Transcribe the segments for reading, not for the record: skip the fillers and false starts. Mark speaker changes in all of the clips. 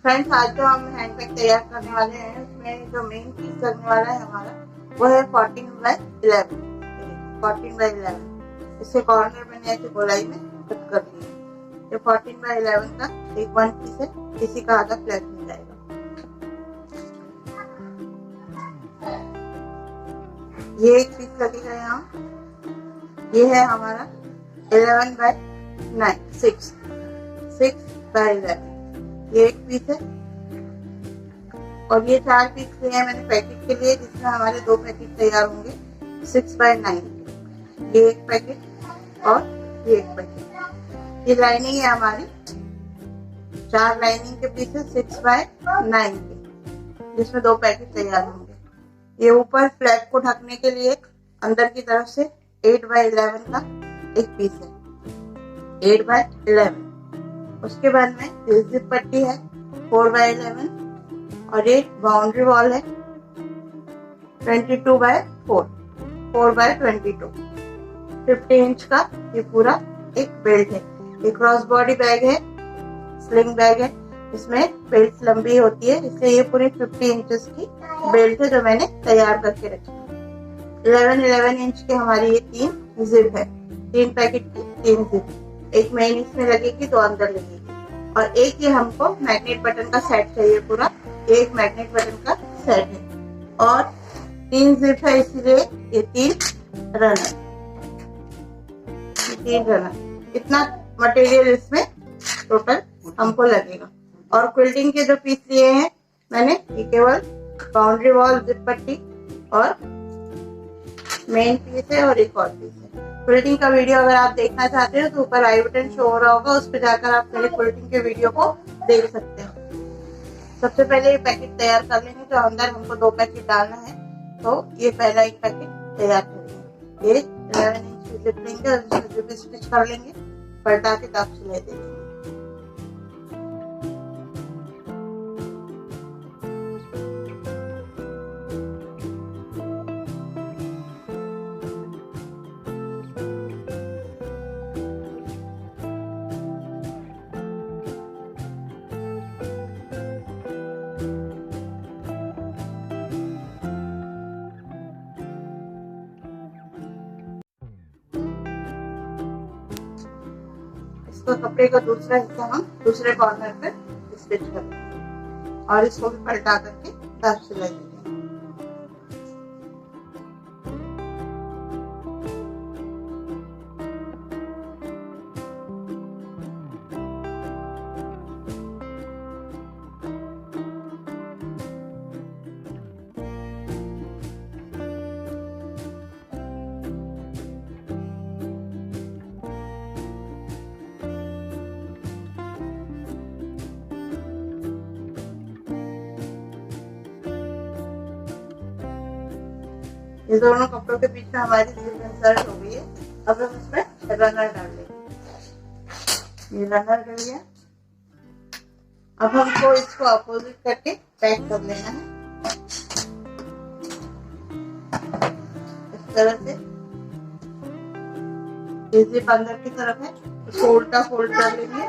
Speaker 1: Friends, आज जो हम हैंड बैग तैयार करने वाले हैं उसमें जो मेन पीस लगने वाला है हमारा वो है 14x11। 14x11 इसके कॉर्नर मैंने ऐसे गोलाई में कट कर लिए। जो 14x11 का एक 1 पीस है, इसी का आधा फ्लैट मिल जाएगा। ये एक पीस लगेगा यहाँ। ये है हमारा 11x9 6x11। ये एक पीस है और ये 4 पीस लिए हैं मैंने पैकेट के लिए, जिसमें हमारे 2 पैकेट तैयार होंगे 6x9। ये एक पैकेट और ये एक पैकेट। ये लाइनिंग है हमारी, 4 लाइनिंग के पीस है 6x9 के, जिसमें 2 पैकेट तैयार होंगे। ये ऊपर फ्लैप को ढकने के लिए अंदर की तरफ से 8x11 का एक पीस है, 8x11। उसके बाद में ये जिप पट्टी है 4x11 और एक बाउंड्री वॉल है 22x4, 4x22, 50 इंच का ये पूरा एक बेल्ट है। ये क्रॉस बॉडी बैग है, स्लिंग बैग है, इसमें बेल्ट लंबी होती है, इसलिए ये पूरी 50 इंचेस की बेल्ट है जो मैंने तैयार करके रखी है। 11 इंच के हमारी ये 3 जिप है, 3 पैकेट की 3 जिप। एक मेन इसमें लगेगी, 2 अंदर लगेगी और एक ये हमको मैग्नेट बटन का सेट चाहिए पूरा। एक मैग्नेट बटन का सेट है और 3 जिप है, इसीलिए ये 3 रनर। इतना मटेरियल इसमें टोटल हमको लगेगा। और क्विल्टिंग के जो पीस लिए हैं मैंने, ये केवल बाउंड्री वॉल, जिप पट्टी और मेन पीस है और एक और पीस है। क्विल्टिंग का वीडियो अगर आप देखना चाहते हो तो ऊपर आई बटन शो हो रहा होगा, उस पर जाकर आप मेरे क्विल्टिंग के वीडियो को देख सकते हो। सबसे पहले ये पैकेट तैयार कर लेंगे, जो अंदर हमको 2 पैकेट डालना है। तो ये पहला एक पैकेट तैयार करेंगे। ये 11 इंच की जिप लेंगे और इसमें जिप स्टिच कर लेंगे, पलटा के दाग सिलाई दे देंगे। इसको कपड़े का दूसरा हिस्सा हम दूसरे कॉर्नर पे स्टिच करेंगे और इसको भी पलटा करके दाग सिलाई देंगे। ये दोनों कपड़ों के बीच में हमारी जिप इंसर्ट हो गई है। अब हम इसमें रनर डाल लेंगे। ये रनर डल गया। अब हमको इसको अपोजिट करके पैक कर लेना है इस तरह से। ये जिप अंदर की तरफ है, इसको उल्टा फोल्ड कर लेंगे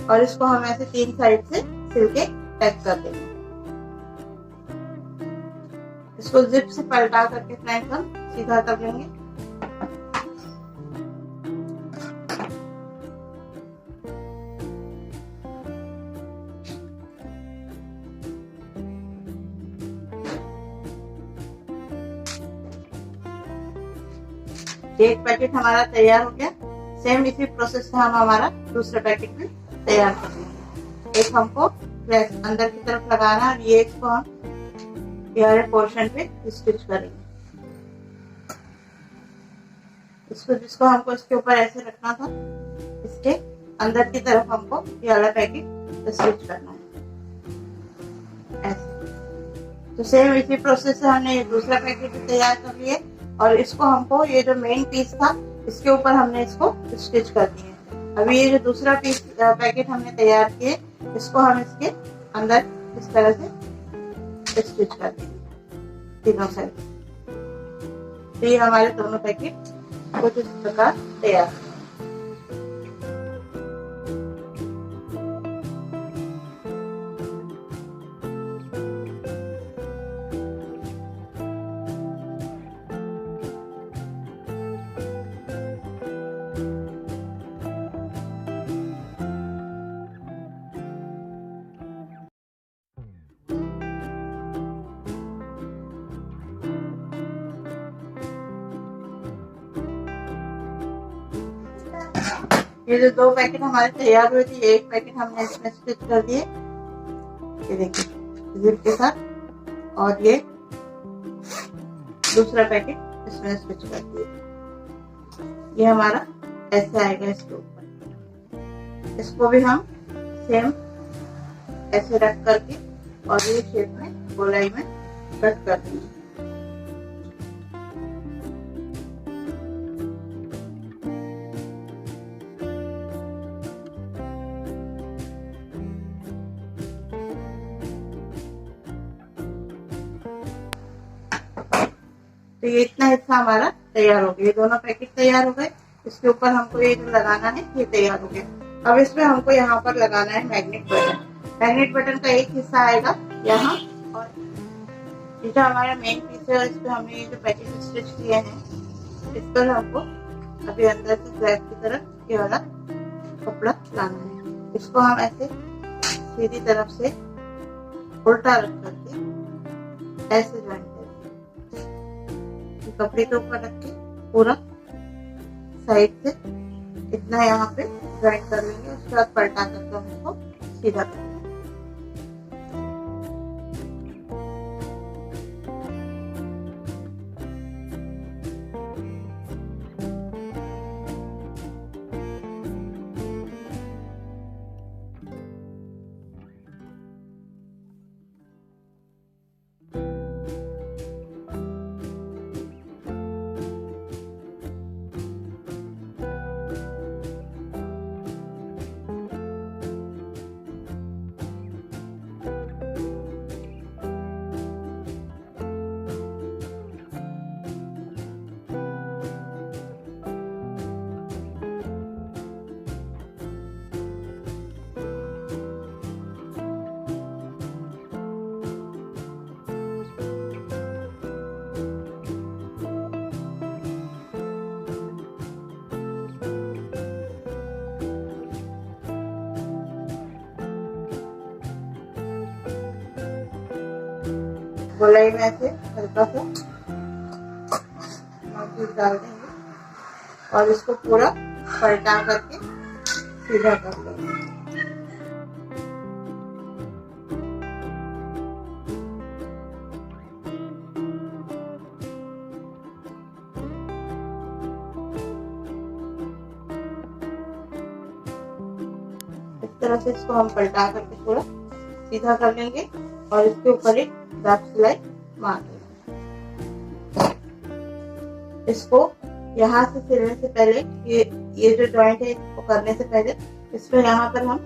Speaker 1: और इसको हम ऐसे 3 साइड से सिल के पैक कर देंगे। इसको जिप से पलटा करके फ्रेंड्स हम सीधा कर लेंगे। एक पैकेट हमारा तैयार हो गया। सेम इसी प्रोसेस से हम हमारा दूसरा पैकेट भी तैयार कर लेंगे। एक हमको अंदर की तरफ लगाना है और ये इसको हम ये पोर्शन पे स्टिच करेंगे। इसको जिसको हमको इसके ऊपर ऐसे रखना था, इसके अंदर की तरफ हमको ये वाला पैकेट स्टिच करना है ऐसे। तो सेम इसी प्रोसेस से हमने ये दूसरा पैकेट भी तैयार कर लिया और इसको हमको ये जो मेन पीस था इसके ऊपर हमने इसको स्टिच कर दिए। अभी ये जो दूसरा पीस पैकेट हमने तैयार किए, इसको हम इसके अंदर इस तरह से स्टिच कर देंगे तीनों साइड। तो ये हमारे दोनों पैकेट कुछ इस प्रकार तैयार। ये जो 2 पैकेट हमारे तैयार हुए थे, ये एक पैकेट हमने इसमें स्टिच कर दिए, ये देखिए जिप के साथ, और ये दूसरा पैकेट इसमें स्टिच कर दिए। ये हमारा ऐसे आएगा इसके ऊपर। इसको भी हम सेम ऐसे रख करके और ये शेप में गोलाई में कट कर देंगे। तो ये इतना हिस्सा हमारा तैयार हो गया, ये दोनों पैकेट तैयार हो गए। इसके ऊपर हमको ये जो लगाना है ये तैयार हो गया। अब इसमें हमको यहाँ पर लगाना है मैग्नेट बटन। मैग्नेट बटन का एक हिस्सा आएगा यहाँ, और ये जो हमारा मेन पीस है इस पे हमने ये जो पैकेट स्टिच किए हैं इस पर हमको अभी अंदर से फ्लैप की तरफ ये वाला कपड़ा लाना है। इसको हम ऐसे सीधी तरफ से उल्टा रख करके ऐसे ज्वाइन कपड़े के ऊपर रख के पूरा साइड से इतना यहाँ पे ज्वाइन कर लेंगे। उसके बाद पलटा करके हम इसको सीधा कर लेंगे। गोलाई में ऐसे हल्का सा नमक डाल देंगे और इसको पूरा पलटा करके सीधा कर लेंगे। इस तरह से इसको हम पलटा करके पूरा सीधा कर लेंगे और इसके ऊपर एक दाब सिलाई मार देंगे। इसको यहाँ से सिलने से पहले ये जो जॉइंट है इसको करने से पहले इसमें यहाँ पर हम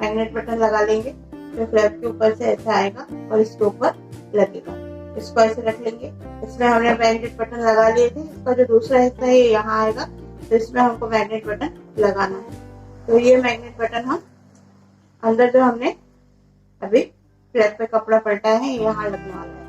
Speaker 1: मैग्नेट बटन लगा लेंगे जो फ्लैप के ऊपर से ऐसा आएगा और इसके ऊपर लगेगा। इसको ऐसे रख लेंगे। इसमें हमने मैग्नेट बटन लगा लिए थे। इसका जो दूसरा हिस्सा है ये यहाँ आएगा, तो इसमें हमको मैग्नेट बटन लगाना है। तो ये मैग्नेट बटन हम अंदर जो हमने अभी फ्लैप पे कपड़ा पलटा है यहाँ लगने वाला है।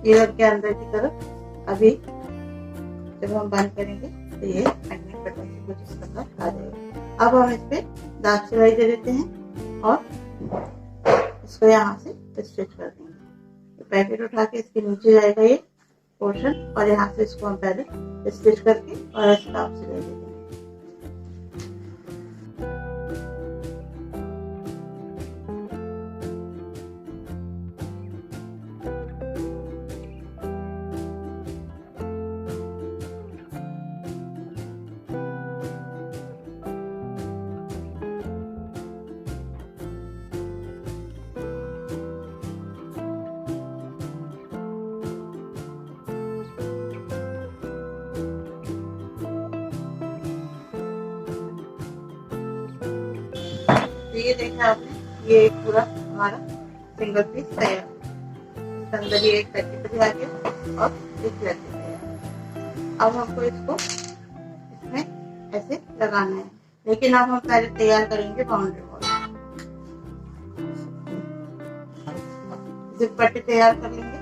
Speaker 1: मिरर के अंदर की तरफ अभी जब हम बंद करेंगे तो ये मैग्नेट बटन से कुछ इस प्रकार आ जाएगा। अब हम इस पे दाग सिलाई दे देते हैं और इसको यहाँ से स्टिच कर देंगे। तो पैकेट उठा के इसके नीचे जाएगा ये पोर्शन और यहाँ से इसको हम पहले स्टिच करके और इसका दाग सिलाई दे देंगे। तो ये देखा आपने, ये एक पूरा हमारा सिंगल पीस तैयार है। इसके अंदर ये एक पैकेट भी आ गया और स्टिच लग देते हैं। अब हमको इसको इसमें ऐसे लगाना है, लेकिन अब हम पहले तैयार करेंगे बाउंड्री वॉल। जिप पट्टी तैयार कर लेंगे।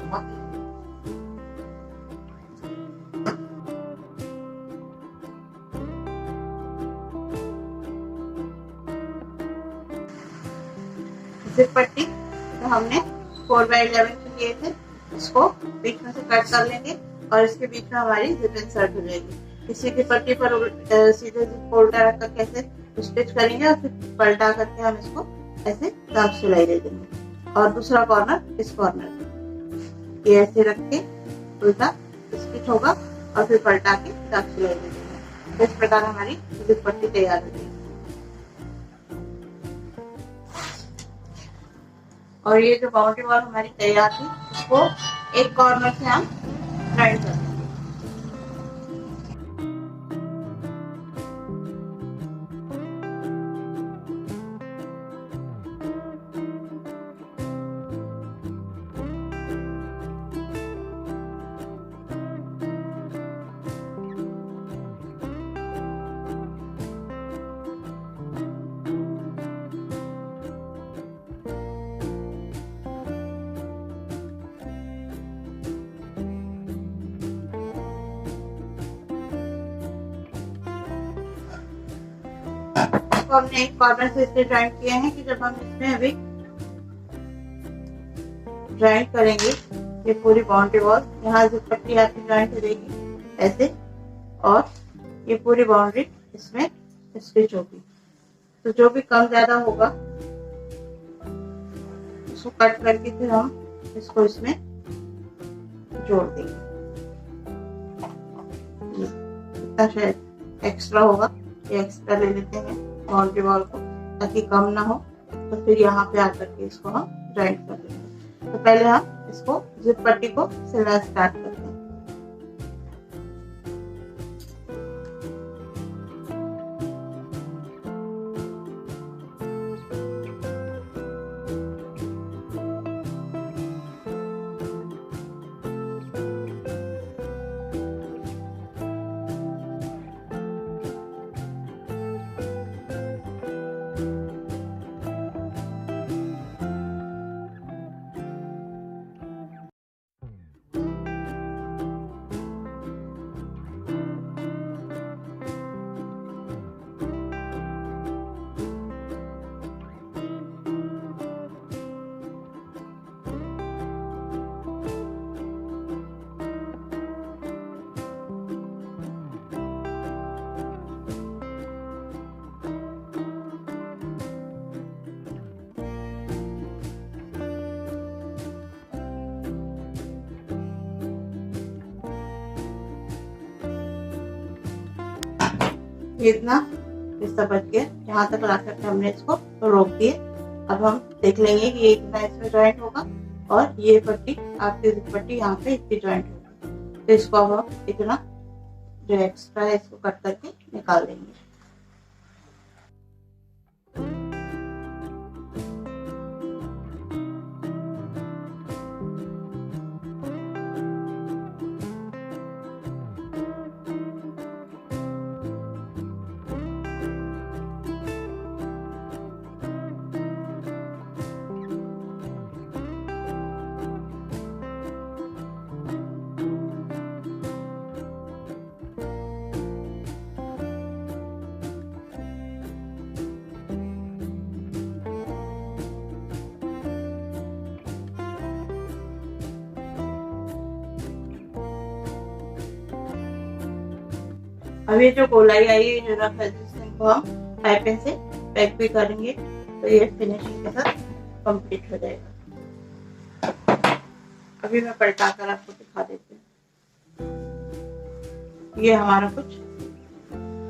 Speaker 1: जिप पट्टी तो हमने 4x11 के लिए थे, इसको बीच में से कट कर लेंगे और इसके बीच में हमारी जिप इंसर्ट हो जाएगी। किसी की पट्टी पर सीधे जिप उल्टा रखकर कैसे स्टिच करेंगे और फिर पलटा करके हम इसको ऐसे दाग सिलाई दे देंगे। और दूसरा कॉर्नर इस कॉर्नर ये ऐसे रख के उल्टा स्टिच होगा और फिर पलटा के दाग सिलाई दे देंगे। इस प्रकार हमारी जिप पट्टी तैयार हो जाएगी। और ये जो बाउंड्री वॉल हमारी तैयार थी, इसको एक कॉर्नर से हम राइट कर देंगे। तो हमने एक कॉर्नर से इससे ज्वाइंट किया है कि जब हम इसमें अभी ज्वाइंट करेंगे ये पूरी बाउंड्री वॉल, यहाँ से पट्टी आपकी ज्वाइंट हो जाएगी ऐसे, और ये पूरी बाउंड्री इसमें स्टिच होगी। तो जो भी कम ज्यादा होगा उसको कट करके फिर हम इसको इसमें जोड़ देंगे। इतना शायद एक्स्ट्रा होगा, ये एक्स्ट्रा ले लेते हैं बाउंड्री वॉल को ताकि कम ना हो। तो फिर यहाँ पे आकर के इसको हम ज्वाइंट कर लेंगे। तो पहले हम इसको जिप पट्टी को सिलना स्टार्ट करते हैं। इतना हिस्सा बच गया, यहाँ तक ला करके हमने इसको रोक दिए। अब हम देख लेंगे कि ये कितना इसमें ज्वाइंट होगा और ये पट्टी आपकी पट्टी यहाँ पे इतनी ज्वाइंट होगी। तो इसको अब हम इतना जो एक्स्ट्रा है इसको कट करके निकाल देंगे। अभी जो गोलाई आई है जो रफ है जिसको हम पाइपिंग से पैक भी करेंगे तो ये फिनिशिंग के साथ कंप्लीट हो जाएगा। अभी मैं पलटा कर आपको दिखा देती हूँ। ये हमारा कुछ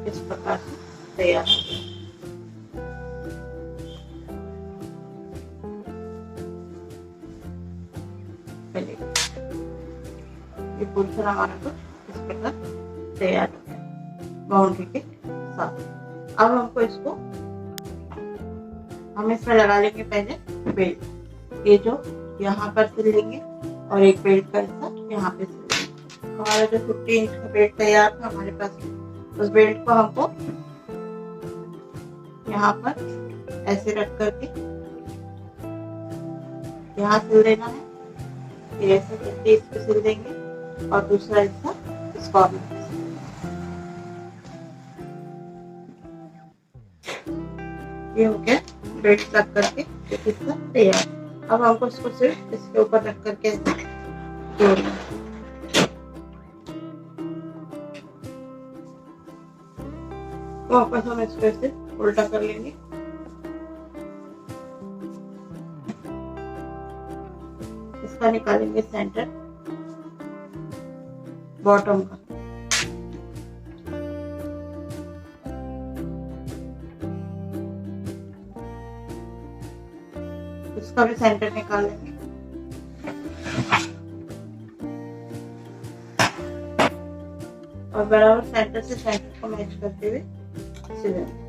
Speaker 1: इस प्रकार से तैयार हो गया। ये पूरी तरह हमारा कुछ इस प्रकार तैयार हो गया बाउंड्री के साथ। अब हमको इसको हम इसमें लगा लेंगे पहले बेल्ट। ये जो यहाँ पर सिल लेंगे और एक बेल्ट का हिस्सा यहाँ पे सिल लेंगे। हमारा जो 50 इंच का बेल्ट तैयार था हमारे पास, उस बेल्ट को हमको यहाँ पर ऐसे रख करके यहाँ सिल देना है। फिर ऐसे करके इसको सिल देंगे और दूसरा हिस्सा इस कॉर्नर पे। ये हो गया बेल्ट लग करके एक हिस्सा तैयार। अब हमको इसको सिर्फ इसके ऊपर रख करके जोड़ना है। वापस हम इसको ऐसे उल्टा कर लेंगे। इसका निकालेंगे सेंटर बॉटम का। इसका भी सेंटर निकालेंगे। और बराबर सेंटर से सेंटर को मैच करते हुए सिलेंगे।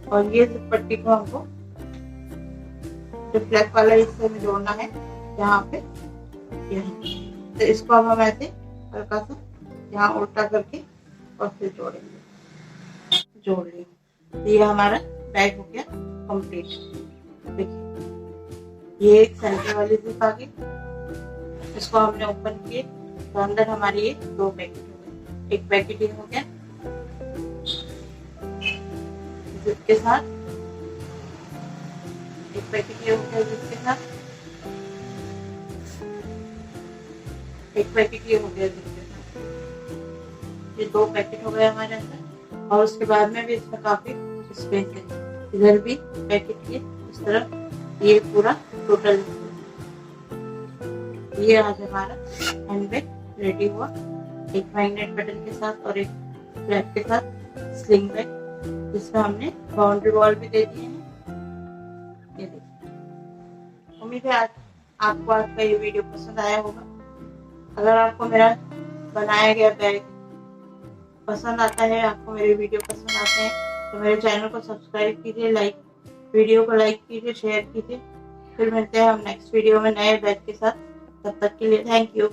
Speaker 1: और ये पट्टी को हमको जो फ्लैग वाला हिस्से में जोड़ना है यहाँ पे, तो इसको अब हम ऐसे हल्का सा यहाँ उल्टा करके और फिर जोड़ेंगे। जोड़ लिया, तो ये हमारा बैग हो गया कंप्लीट। देखिए ये एक सेंटर वाली जिप आ गई, इसको हमने ओपन किए तो अंदर हमारे ये 2 पैकेट हो गए। एक पैकेट ये हो गया जिप के साथ, एक पैकेट ये हो गया जिप के साथ, एक पैकेट ये हो गया जिप के साथ। ये 2 पैकेट हो गए हमारे अंदर। और उसके बाद में भी इसमें काफी स्पेस है, इधर भी पैकेट के इस तरफ, ये पूरा टोटल। ये आज हमारा हैंडबैग रेडी हुआ, एक मैग्नेट बटन के साथ और एक फ्लैप के साथ स्लिंग बैग, जिसमें हमने बाउंड्री वॉल भी दे दिए हैं। ये देखिए, उम्मीद है आज आपको आज का ये वीडियो पसंद आया होगा। अगर आपको मेरा बनाया गया बैग पसंद आता है, आपको मेरे वीडियो पसंद आते हैं, तो मेरे चैनल को सब्सक्राइब कीजिए, वीडियो को लाइक कीजिए, शेयर कीजिए। फिर मिलते हैं हम नेक्स्ट वीडियो में नए बैग के साथ। तब तक के लिए थैंक यू।